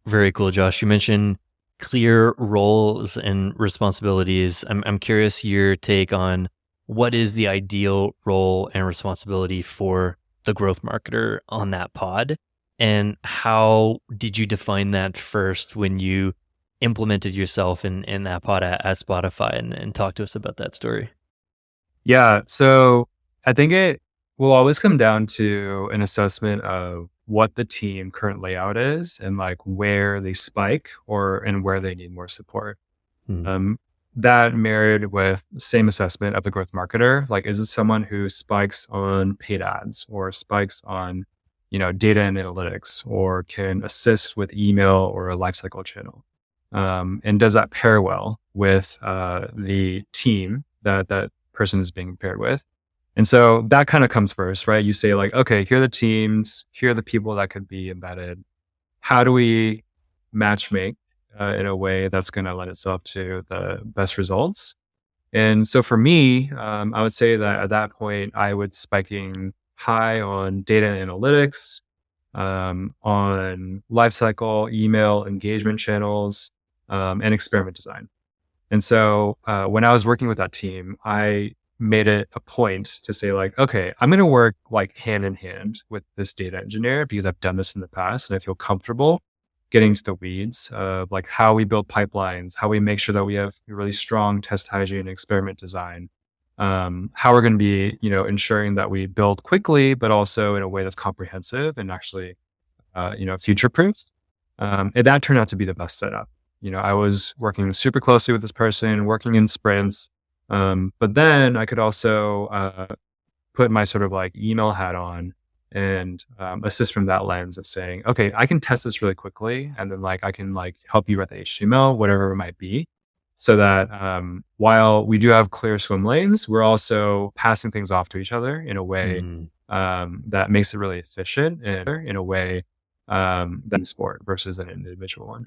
Very cool, Josh. You mentioned clear roles and responsibilities. I'm curious your take on what is the ideal role and responsibility for the growth marketer on that pod, and how did you define that first when you implemented yourself in that pod at Spotify, and talk to us about that story. Yeah. So I think it will always come down to an assessment of what the team current layout is and like where they spike or and where they need more support. Hmm. Um, that married with the same assessment of the growth marketer, like is it someone who spikes on paid ads or spikes on, data and analytics or can assist with email or a lifecycle channel? And does that pair well with the team that person is being paired with? And so that kind of comes first, right? You say like, okay, here are the teams, here are the people that could be embedded. How do we match make in a way that's going to lend itself to the best results? And so for me, I would say that at that point, I would spiking high on data analytics, on lifecycle, email, engagement channels, and experiment design. And so when I was working with that team, I made it a point to say like, okay, I'm going to work like hand in hand with this data engineer because I've done this in the past and I feel comfortable getting to the weeds of like how we build pipelines, how we make sure that we have really strong test hygiene, experiment design, how we're going to be, ensuring that we build quickly, but also in a way that's comprehensive and actually, future proofed. And that turned out to be the best setup. I was working super closely with this person, working in sprints. But then I could also put my sort of like email hat on and assist from that lens of saying, okay, I can test this really quickly. And then like I can like help you with the HTML, whatever it might be. So that while we do have clear swim lanes, we're also passing things off to each other in a way Mm. that makes it really efficient and in a way that sport versus an individual one.